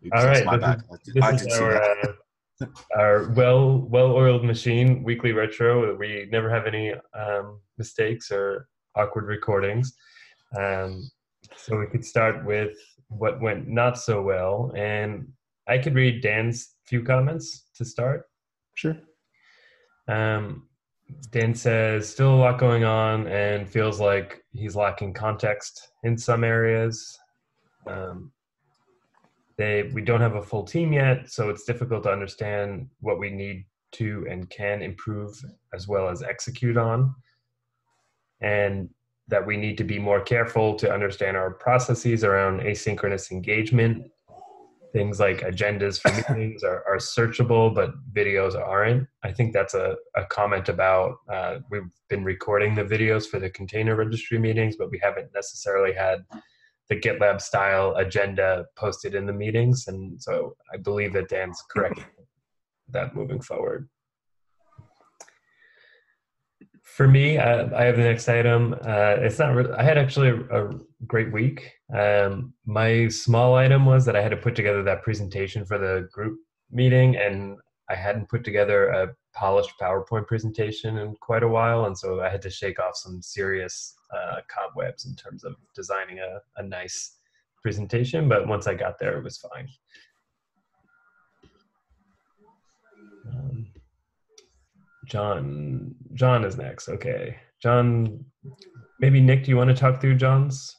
Oops, All that's right, my bad. this I is didn't see that. our well-oiled machine weekly retro. We never have any mistakes or awkward recordings. Um, so we could start with what went not so well, and I could read Dan's few comments to start. Sure. Um, Dan says, still a lot going on and feels like he's lacking context in some areas. Um, we don't have a full team yet, so it's difficult to understand what we need to and can improve as well as execute on. And that we need to be more careful to understand our processes around asynchronous engagement. Things like agendas for meetings are searchable, but videos aren't. I think that's a comment about we've been recording the videos for the container registry meetings, but we haven't necessarily had the GitLab style agenda posted in the meetings. And so I believe that Dan's correct that moving forward. For me, I have the next item. It's not. I had actually a great week. My small item was that I had to put together that presentation for the group meeting, and I hadn't put together a polished PowerPoint presentation in quite a while, and so I had to shake off some serious cobwebs in terms of designing a nice presentation. But once I got there, it was fine. John is next. Okay. John, maybe Nick, do you want to talk through John's?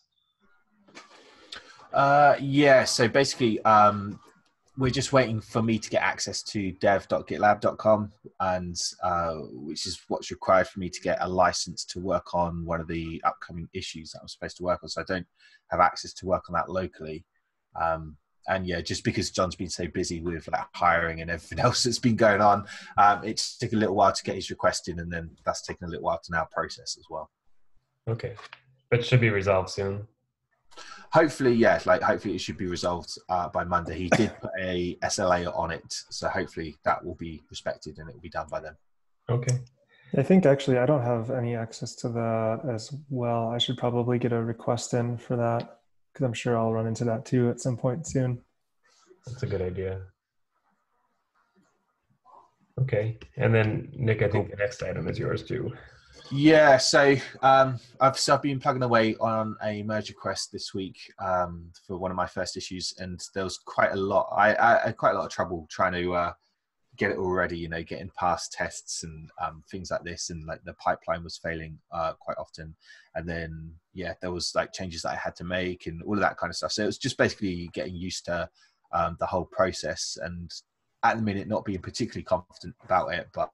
Yeah, so basically, we're just waiting for me to get access to dev.gitlab.com, and which is what's required for me to get a license to work on one of the upcoming issues that I'm supposed to work on. So I don't have access to work on that locally. And yeah, just because John's been so busy with like hiring and everything else that's been going on, it's taken a little while to get his request in, and then that's taken a little while to now process as well. Okay, but it should be resolved soon. Hopefully, yeah, like hopefully it should be resolved by Monday. He did put a SLA on it, so hopefully that will be respected and it will be done by then. Okay. I think actually I don't have any access to that as well. I should probably get a request in for that, because I'm sure I'll run into that too at some point soon. That's a good idea. Okay, and then Nick, I think the next item is yours too. Yeah, so I've been plugging away on a merge request this week for one of my first issues, and there was quite a lot. I had quite a lot of trouble trying to get it all ready, you know, getting past tests and things like this, and like the pipeline was failing quite often. And then yeah, there was like changes that I had to make and all of that kind of stuff. So it was just basically getting used to the whole process, and at the minute not being particularly confident about it, but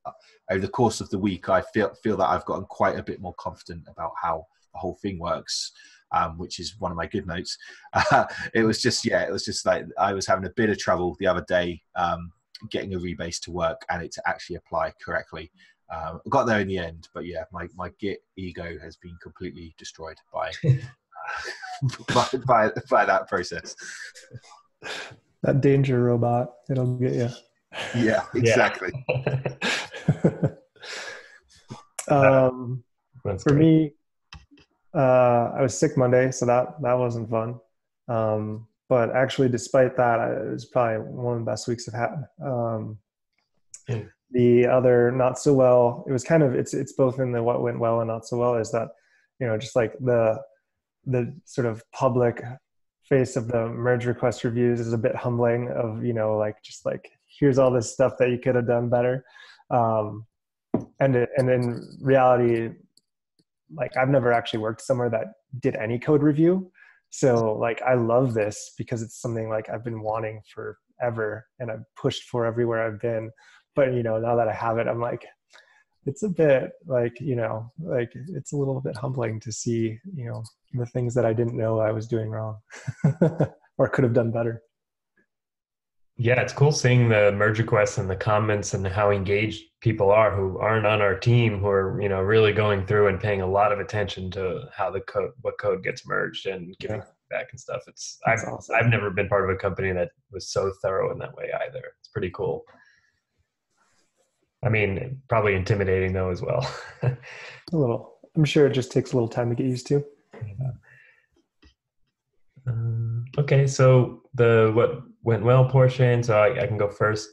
over the course of the week I feel that I've gotten quite a bit more confident about how the whole thing works, which is one of my good notes. It was just like I was having a bit of trouble the other day getting a rebase to work and it to actually apply correctly. I got there in the end, but yeah, my Git ego has been completely destroyed by by that process. That danger robot, it'll get you. Yeah, exactly. For me, I was sick Monday, so that wasn't fun. But actually, despite that, it was probably one of the best weeks I've had. The other not so well, it was kind of, it's both in the what went well and not so well, is that, you know, just like the sort of public face of the merge request reviews is a bit humbling of, you know, like just like, here's all this stuff that you could have done better. And in reality, like I've never actually worked somewhere that did any code review. So like, I love this because it's something like I've been wanting forever and I've pushed for everywhere I've been. But, you know, now that I have it, I'm like, it's a bit like, you know, like it's a little bit humbling to see, you know, the things that I didn't know I was doing wrong or could have done better. Yeah, it's cool seeing the merge requests and the comments and how engaged people are who aren't on our team, who are, you know, really going through and paying a lot of attention to how what code gets merged and giving feedback and stuff. Awesome. I've never been part of a company that was so thorough in that way either. It's pretty cool. I mean, probably intimidating though as well. A little. I'm sure it just takes a little time to get used to. Okay, so went well portion, so I can go first.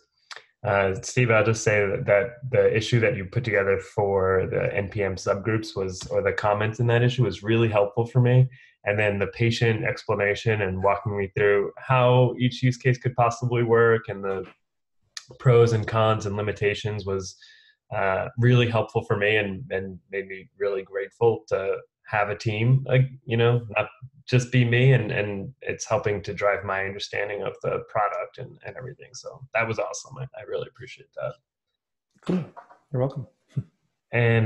Steve, I'll just say that the issue that you put together for the NPM subgroups or the comments in that issue was really helpful for me. And then the patient explanation and walking me through how each use case could possibly work and the pros and cons and limitations was really helpful for me and made me really grateful to have a team, like, not just be me, and it's helping to drive my understanding of the product and everything. So that was awesome. I really appreciate that. Cool. You're welcome. And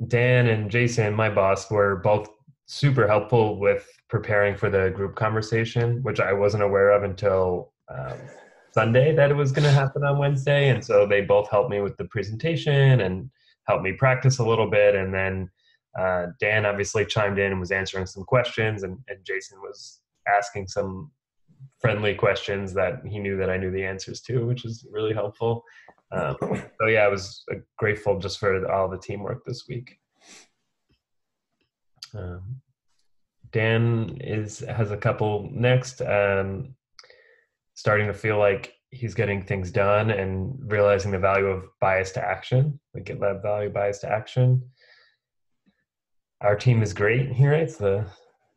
Dan and Jason, my boss, were both super helpful with preparing for the group conversation, which I wasn't aware of until Sunday that it was going to happen on Wednesday. And so they both helped me with the presentation and helped me practice a little bit. And then Dan obviously chimed in and was answering some questions, and Jason was asking some friendly questions that he knew that I knew the answers to, which is really helpful. So yeah, I was grateful just for all the teamwork this week. Dan has a couple next, starting to feel like he's getting things done and realizing the value of bias to action, the GitLab value bias to action. Our team is great here. It's the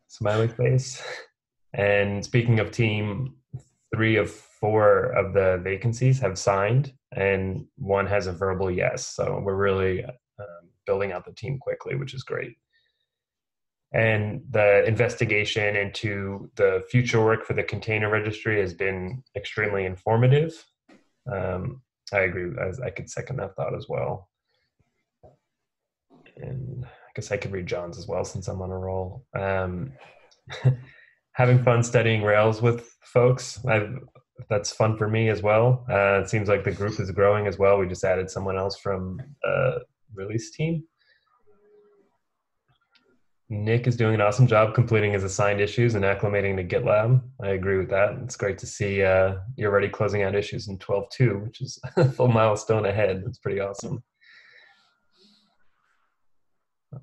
smiley face. And speaking of team, 3 of 4 of the vacancies have signed, and 1 has a verbal yes. So we're really building out the team quickly, which is great. And the investigation into the future work for the container registry has been extremely informative. I agree. I could second that thought as well. And I guess I could read John's as well since I'm on a roll. Having fun studying Rails with folks. That's fun for me as well. It seems like the group is growing as well. We just added someone else from release team. Nick is doing an awesome job completing his assigned issues and acclimating to GitLab. I agree with that. It's great to see you're already closing out issues in 12.2, which is a full milestone ahead. It's pretty awesome.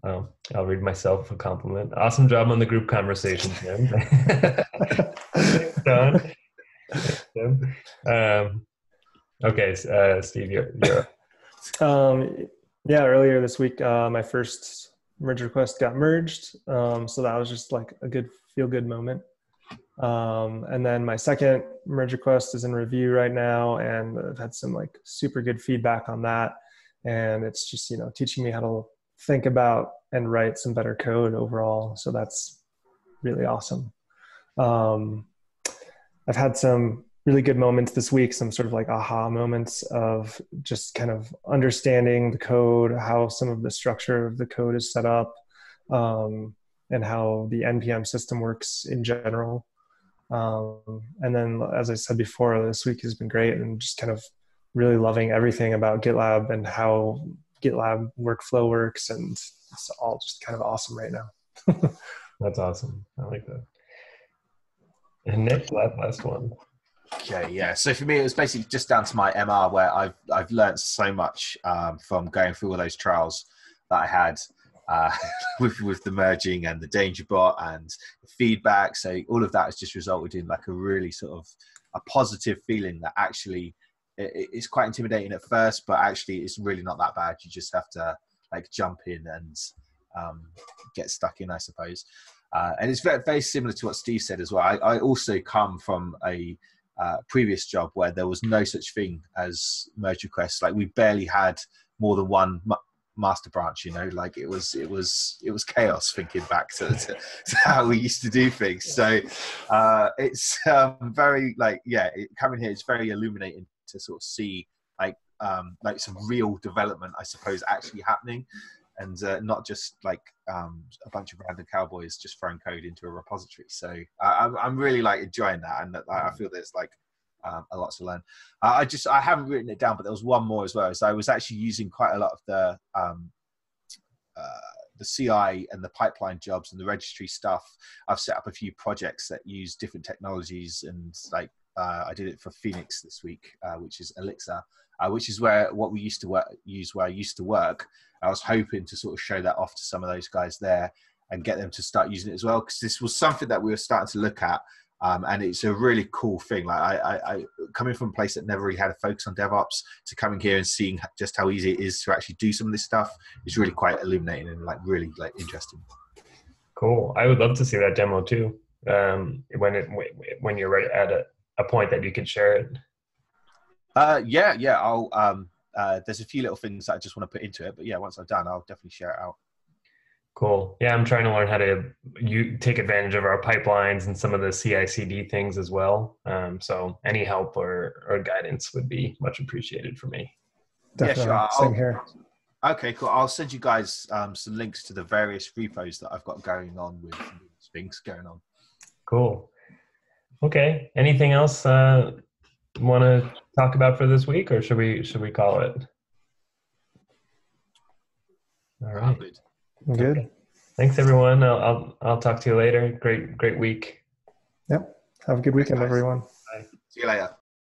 I'll read myself a compliment. Awesome job on the group conversation, Tim. Thanks, Don. Thanks, Tim. Okay, Steve, you're up. Yeah, earlier this week, my first merge request got merged. So that was just like a good feel-good moment. And then my second merge request is in review right now, and I've had some like super good feedback on that. And it's just, teaching me how to think about and write some better code overall. So that's really awesome. I've had some really good moments this week, some sort of like aha moments of just kind of understanding the code, how some of the structure of the code is set up, and how the NPM system works in general. And then, as I said before, this week has been great, and just kind of really loving everything about GitLab and how GitLab workflow works, and it's all just kind of awesome right now. That's awesome. I like that. And Nick, last one. Okay, yeah. So for me, it was basically just down to my MR, where I've learned so much from going through all those trials that I had with the merging and the danger bot and the feedback. So all of that has just resulted in like a really sort of a positive feeling that actually it's quite intimidating at first, but actually it's really not that bad. You just have to like jump in and get stuck in, I suppose. And it's very, very similar to what Steve said as well. I also come from a previous job where there was no such thing as merge requests. Like we barely had more than one master branch, like it was chaos thinking back to how we used to do things. So it's very coming here, it's very illuminating to sort of see like some real development, I suppose, actually happening, and not just like a bunch of random cowboys just throwing code into a repository. So I'm really like enjoying that, and I feel there's like a lot to learn. I haven't written it down, but there was one more as well. So I was actually using quite a lot of the CI and the pipeline jobs and the registry stuff. I've set up a few projects that use different technologies, and like I did it for Phoenix this week, which is Elixir, which is what we used to use where I used to work. I was hoping to sort of show that off to some of those guys there and get them to start using it as well, because this was something that we were starting to look at And it's a really cool thing. Like I coming from a place that never really had a focus on DevOps to coming here and seeing just how easy it is to actually do some of this stuff is really quite illuminating and like really like interesting. Cool. I would love to see that demo too. When you're ready at a point that you can share it. Yeah. I'll there's a few little things that I just want to put into it, but yeah, once I've done, I'll definitely share it out. Cool. Yeah, I'm trying to learn how to take advantage of our pipelines and some of the CI/CD things as well. So any help or guidance would be much appreciated for me. Definitely. Yeah, sure. Same here. Okay, cool. I'll send you guys some links to the various repos that I've got going on with things going on. Cool. Okay. Anything else you want to talk about for this week, or should we call it? All right. Good. Good. Okay. Thanks, everyone. I'll talk to you later. Great week. Yep. Have a good weekend, everyone. See you later.